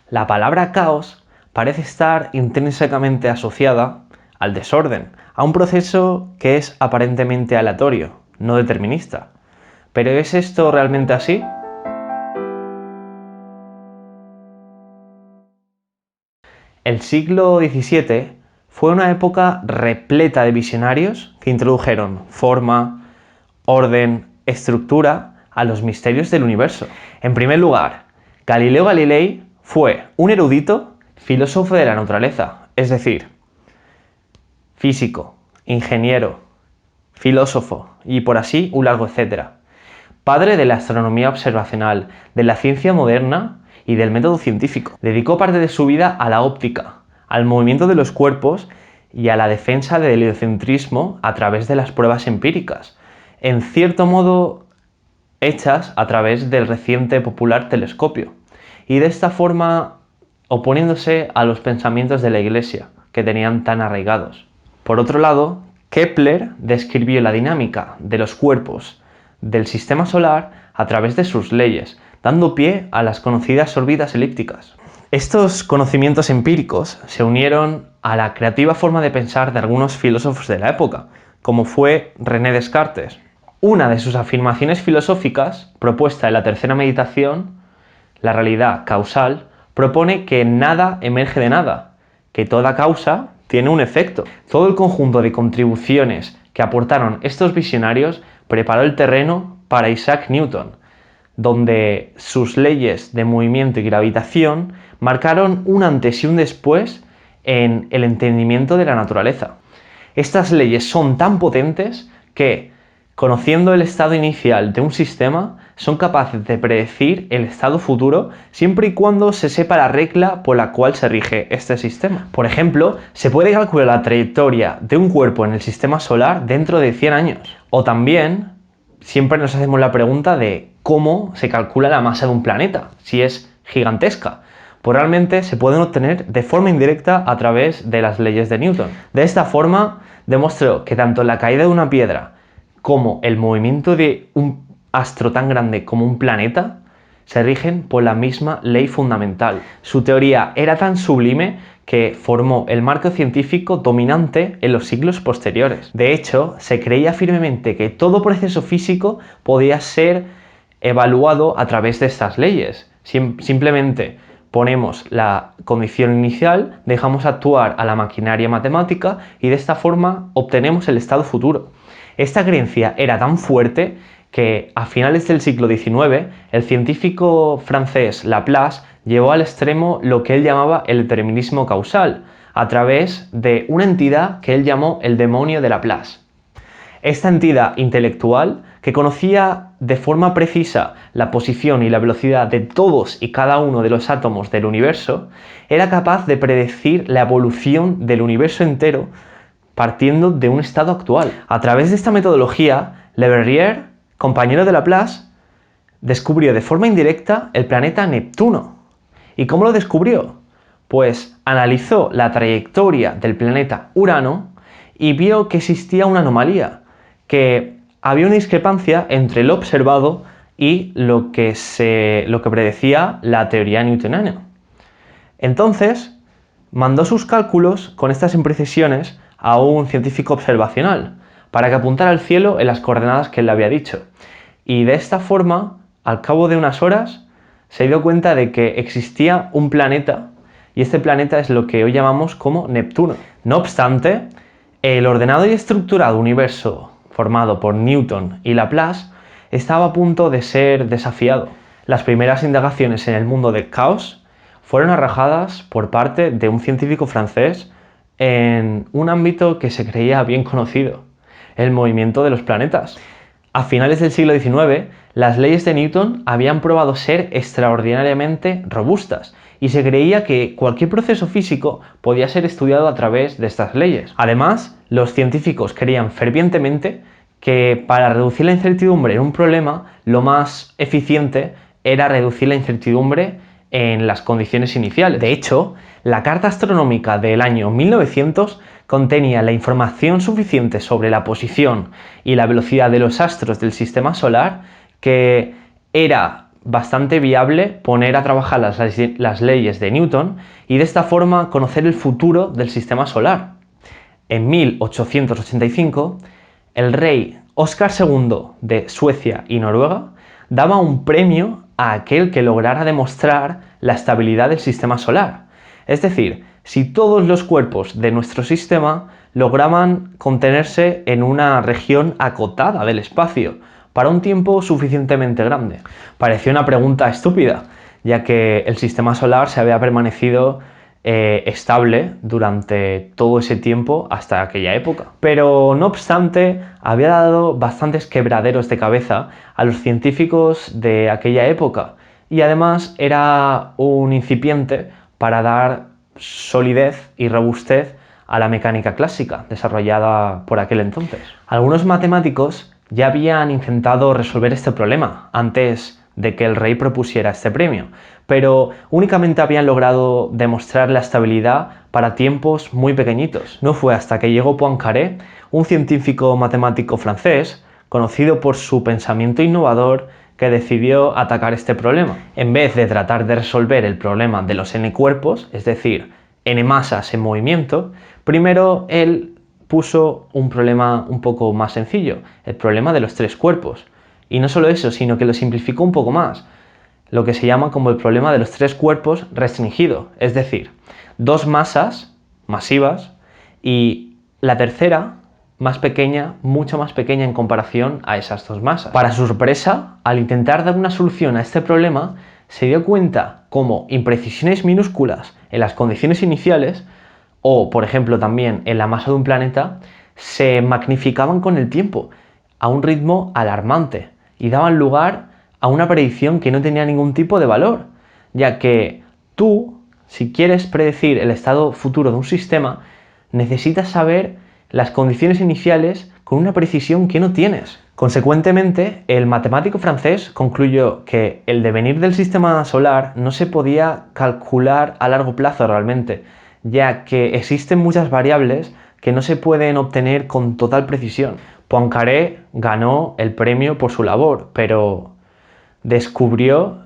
La palabra caos parece estar intrínsecamente asociada al desorden, a un proceso que es aparentemente aleatorio, no determinista. ¿Pero es esto realmente así? El siglo XVII fue una época repleta de visionarios que introdujeron forma, orden, estructura a los misterios del universo. En primer lugar, Galileo Galilei fue un erudito filósofo de la naturaleza, es decir, físico, ingeniero, filósofo y por así un largo etcétera. Padre de la astronomía observacional, de la ciencia moderna y del método científico. Dedicó parte de su vida a la óptica, al movimiento de los cuerpos y a la defensa del heliocentrismo a través de las pruebas empíricas, en cierto modo hechas a través del reciente popular telescopio, y de esta forma oponiéndose a los pensamientos de la Iglesia, que tenían tan arraigados. Por otro lado, Kepler describió la dinámica de los cuerpos del sistema solar a través de sus leyes, dando pie a las conocidas órbitas elípticas. Estos conocimientos empíricos se unieron a la creativa forma de pensar de algunos filósofos de la época, como fue René Descartes. Una de sus afirmaciones filosóficas, propuesta en la tercera meditación, la realidad causal, propone que nada emerge de nada, que toda causa tiene un efecto. Todo el conjunto de contribuciones que aportaron estos visionarios preparó el terreno para Isaac Newton, donde sus leyes de movimiento y gravitación marcaron un antes y un después en el entendimiento de la naturaleza. Estas leyes son tan potentes que, conociendo el estado inicial de un sistema, son capaces de predecir el estado futuro siempre y cuando se sepa la regla por la cual se rige este sistema. Por ejemplo, se puede calcular la trayectoria de un cuerpo en el sistema solar dentro de 100 años. O también, siempre nos hacemos la pregunta de cómo se calcula la masa de un planeta, si es gigantesca. Pues realmente se pueden obtener de forma indirecta a través de las leyes de Newton. De esta forma, demostró que tanto la caída de una piedra como el movimiento de un astro tan grande como un planeta se rigen por la misma ley fundamental. Su teoría era tan sublime que formó el marco científico dominante en los siglos posteriores. De hecho, se creía firmemente que todo proceso físico podía ser evaluado a través de estas leyes. Simplemente ponemos la condición inicial, dejamos actuar a la maquinaria matemática y de esta forma obtenemos el estado futuro. Esta creencia era tan fuerte que a finales del siglo XIX el científico francés Laplace llevó al extremo lo que él llamaba el determinismo causal, a través de una entidad que él llamó el demonio de Laplace. Esta entidad intelectual, que conocía de forma precisa la posición y la velocidad de todos y cada uno de los átomos del universo, era capaz de predecir la evolución del universo entero partiendo de un estado actual. A través de esta metodología, Le Verrier, compañero de Laplace, descubrió de forma indirecta el planeta Neptuno. ¿Y cómo lo descubrió? Pues analizó la trayectoria del planeta Urano y vio que existía una anomalía, que había una discrepancia entre lo observado y lo que predecía la teoría newtoniana. Entonces, mandó sus cálculos con estas imprecisiones a un científico observacional para que apuntara al cielo en las coordenadas que él le había dicho. Y de esta forma, al cabo de unas horas, se dio cuenta de que existía un planeta, y este planeta es lo que hoy llamamos como Neptuno. No obstante, el ordenado y estructurado universo formado por Newton y Laplace estaba a punto de ser desafiado. Las primeras indagaciones en el mundo del caos fueron arrojadas por parte de un científico francés en un ámbito que se creía bien conocido, el movimiento de los planetas. A finales del siglo XIX, las leyes de Newton habían probado ser extraordinariamente robustas y se creía que cualquier proceso físico podía ser estudiado a través de estas leyes. Además, los científicos creían fervientemente que para reducir la incertidumbre en un problema, lo más eficiente era reducir la incertidumbre en las condiciones iniciales. De hecho, la carta astronómica del año 1900 contenía la información suficiente sobre la posición y la velocidad de los astros del sistema solar que era bastante viable poner a trabajar las leyes de Newton y de esta forma conocer el futuro del sistema solar. En 1885, el rey Óscar II de Suecia y Noruega daba un premio a aquel que lograra demostrar la estabilidad del sistema solar. Es decir, si todos los cuerpos de nuestro sistema lograban contenerse en una región acotada del espacio para un tiempo suficientemente grande. Parecía una pregunta estúpida, ya que el sistema solar se había permanecido estable durante todo ese tiempo hasta aquella época. Pero no obstante, había dado bastantes quebraderos de cabeza a los científicos de aquella época y además era un incipiente para dar solidez y robustez a la mecánica clásica desarrollada por aquel entonces. Algunos matemáticos ya habían intentado resolver este problema antes de que el rey propusiera este premio, pero únicamente habían logrado demostrar la estabilidad para tiempos muy pequeñitos. No fue hasta que llegó Poincaré, un científico matemático francés, conocido por su pensamiento innovador, que decidió atacar este problema. En vez de tratar de resolver el problema de los n cuerpos, es decir, n masas en movimiento, primero él puso un problema un poco más sencillo, el problema de los 3 cuerpos. Y no solo eso, sino que lo simplificó un poco más, lo que se llama como el problema de los 3 cuerpos restringido, es decir, 2 masas masivas y la tercera más pequeña, mucho más pequeña en comparación a esas 2 masas. Para su sorpresa, al intentar dar una solución a este problema, se dio cuenta cómo imprecisiones minúsculas en las condiciones iniciales, o por ejemplo también en la masa de un planeta, se magnificaban con el tiempo a un ritmo alarmante y daban lugar a una predicción que no tenía ningún tipo de valor, ya que tú, si quieres predecir el estado futuro de un sistema, necesitas saber las condiciones iniciales con una precisión que no tienes. Consecuentemente, el matemático francés concluyó que el devenir del sistema solar no se podía calcular a largo plazo realmente, ya que existen muchas variables que no se pueden obtener con total precisión. Poincaré ganó el premio por su labor, pero descubrió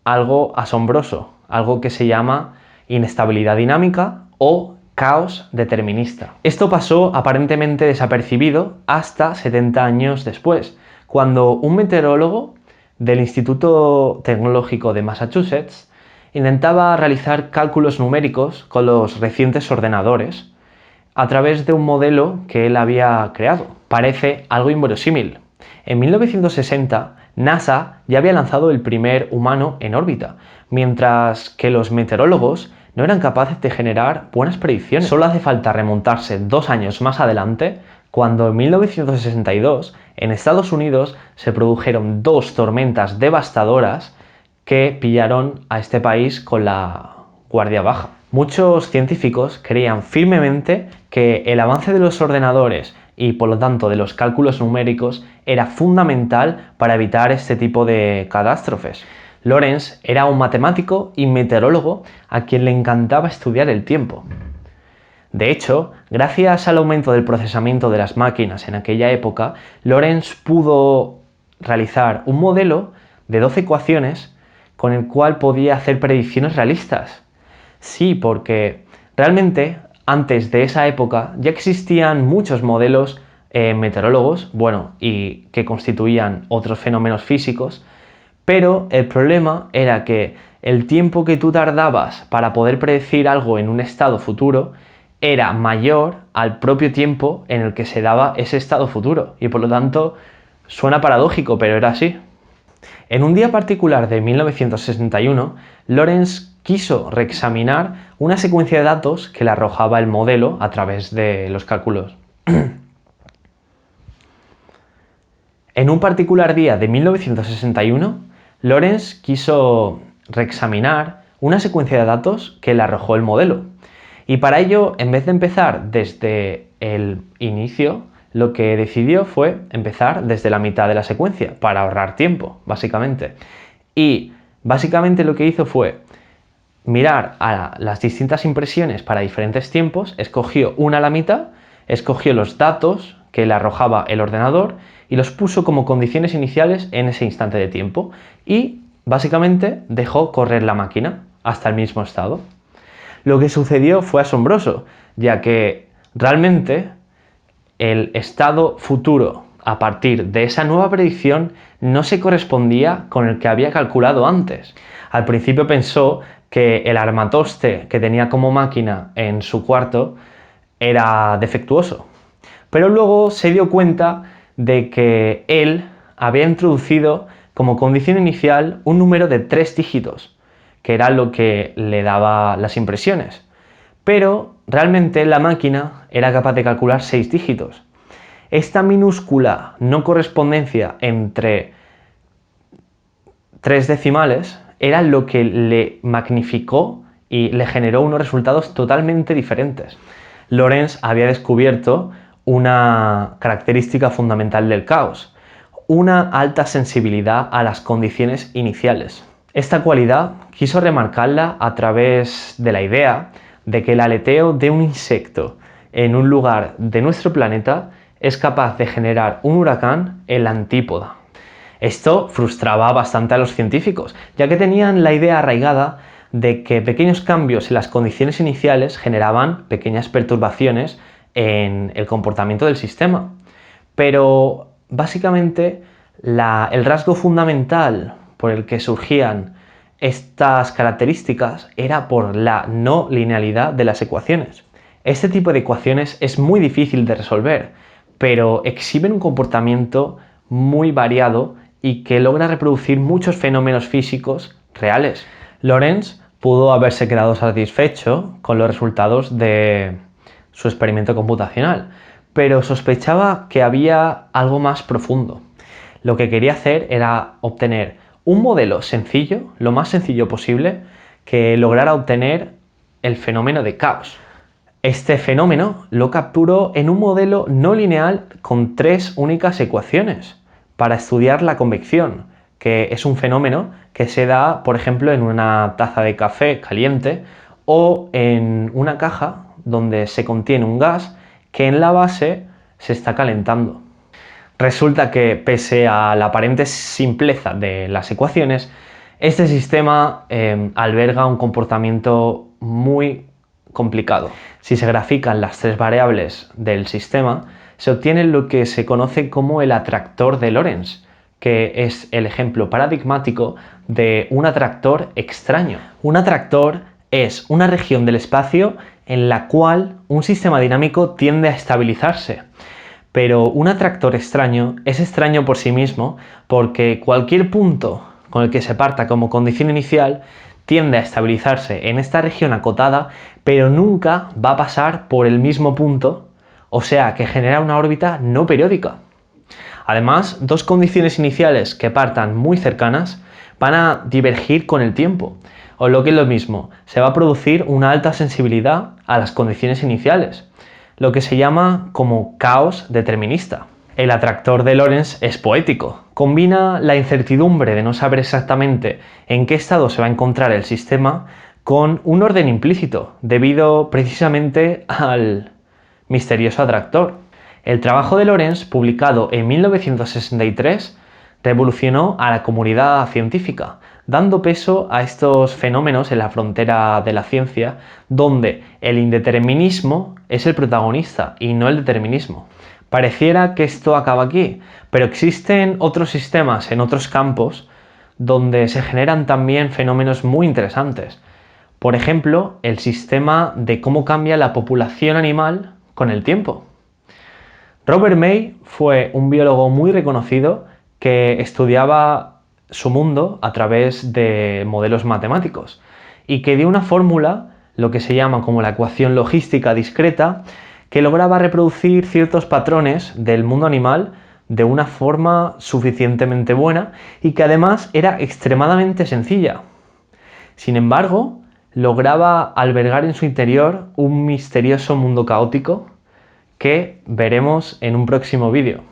algo asombroso, algo que se llama inestabilidad dinámica o caos determinista. Esto pasó aparentemente desapercibido hasta 70 años después, cuando un meteorólogo del Instituto Tecnológico de Massachusetts intentaba realizar cálculos numéricos con los recientes ordenadores a través de un modelo que él había creado. Parece algo inverosímil. En 1960, NASA ya había lanzado el primer humano en órbita, mientras que los meteorólogos no eran capaces de generar buenas predicciones. Solo hace falta remontarse 2 años más adelante, cuando en 1962 en Estados Unidos se produjeron 2 tormentas devastadoras que pillaron a este país con la guardia baja. Muchos científicos creían firmemente que el avance de los ordenadores y por lo tanto de los cálculos numéricos era fundamental para evitar este tipo de catástrofes. Lorentz era un matemático y meteorólogo a quien le encantaba estudiar el tiempo. De hecho, gracias al aumento del procesamiento de las máquinas en aquella época, Lorentz pudo realizar un modelo de 12 ecuaciones con el cual podía hacer predicciones realistas. Sí, porque realmente antes de esa época ya existían muchos modelos meteorólogos, y que constituían otros fenómenos físicos, pero el problema era que el tiempo que tú tardabas para poder predecir algo en un estado futuro era mayor al propio tiempo en el que se daba ese estado futuro, y por lo tanto suena paradójico, pero era así. En un día particular de 1961, Lorentz quiso reexaminar una secuencia de datos que le arrojaba el modelo a través de los cálculos. En un particular día de 1961, Lorentz quiso reexaminar una secuencia de datos que le arrojó el modelo. Y para ello, en vez de empezar desde el inicio, lo que decidió fue empezar desde la mitad de la secuencia, para ahorrar tiempo, básicamente. Y básicamente lo que hizo fue mirar a las distintas impresiones para diferentes tiempos, escogió una a la mitad, escogió los datos que le arrojaba el ordenador y los puso como condiciones iniciales en ese instante de tiempo. Y básicamente dejó correr la máquina hasta el mismo estado. Lo que sucedió fue asombroso, ya que realmente el estado futuro a partir de esa nueva predicción no se correspondía con el que había calculado antes. Al principio pensó que el armatoste que tenía como máquina en su cuarto era defectuoso, pero luego se dio cuenta de que él había introducido como condición inicial un número de 3 dígitos, que era lo que le daba las impresiones. Pero realmente la máquina era capaz de calcular 6 dígitos. Esta minúscula no correspondencia entre 3 decimales era lo que le magnificó y le generó unos resultados totalmente diferentes. Lorentz había descubierto una característica fundamental del caos, una alta sensibilidad a las condiciones iniciales. Esta cualidad quiso remarcarla a través de la idea de que el aleteo de un insecto en un lugar de nuestro planeta es capaz de generar un huracán en la antípoda. Esto frustraba bastante a los científicos, ya que tenían la idea arraigada de que pequeños cambios en las condiciones iniciales generaban pequeñas perturbaciones en el comportamiento del sistema. Pero básicamente el rasgo fundamental por el que surgían estas características era por la no linealidad de las ecuaciones. Este tipo de ecuaciones es muy difícil de resolver, pero exhiben un comportamiento muy variado y que logra reproducir muchos fenómenos físicos reales. Lorentz pudo haberse quedado satisfecho con los resultados de su experimento computacional, pero sospechaba que había algo más profundo. Lo que quería hacer era obtener un modelo sencillo, lo más sencillo posible, que lograra obtener el fenómeno de caos. Este fenómeno lo capturó en un modelo no lineal con 3 únicas ecuaciones para estudiar la convección, que es un fenómeno que se da, por ejemplo, en una taza de café caliente o en una caja donde se contiene un gas que en la base se está calentando. Resulta que, pese a la aparente simpleza de las ecuaciones, este sistema alberga un comportamiento muy complicado. Si se grafican las 3 variables del sistema, se obtiene lo que se conoce como el atractor de Lorentz, que es el ejemplo paradigmático de un atractor extraño. Un atractor es una región del espacio en la cual un sistema dinámico tiende a estabilizarse. Pero un atractor extraño es extraño por sí mismo porque cualquier punto con el que se parta como condición inicial tiende a estabilizarse en esta región acotada, pero nunca va a pasar por el mismo punto, o sea que genera una órbita no periódica. Además, 2 condiciones iniciales que partan muy cercanas van a divergir con el tiempo, o lo que es lo mismo, se va a producir una alta sensibilidad a las condiciones iniciales, lo que se llama como caos determinista. El atractor de Lorentz es poético, combina la incertidumbre de no saber exactamente en qué estado se va a encontrar el sistema con un orden implícito, debido precisamente al misterioso atractor. El trabajo de Lorentz, publicado en 1963, revolucionó a la comunidad científica, dando peso a estos fenómenos en la frontera de la ciencia, donde el indeterminismo es el protagonista y no el determinismo. Pareciera que esto acaba aquí, pero existen otros sistemas en otros campos donde se generan también fenómenos muy interesantes. Por ejemplo, el sistema de cómo cambia la población animal con el tiempo. Robert May fue un biólogo muy reconocido que estudiaba su mundo a través de modelos matemáticos y que dio una fórmula, lo que se llama como la ecuación logística discreta, que lograba reproducir ciertos patrones del mundo animal de una forma suficientemente buena y que además era extremadamente sencilla. Sin embargo, lograba albergar en su interior un misterioso mundo caótico que veremos en un próximo vídeo.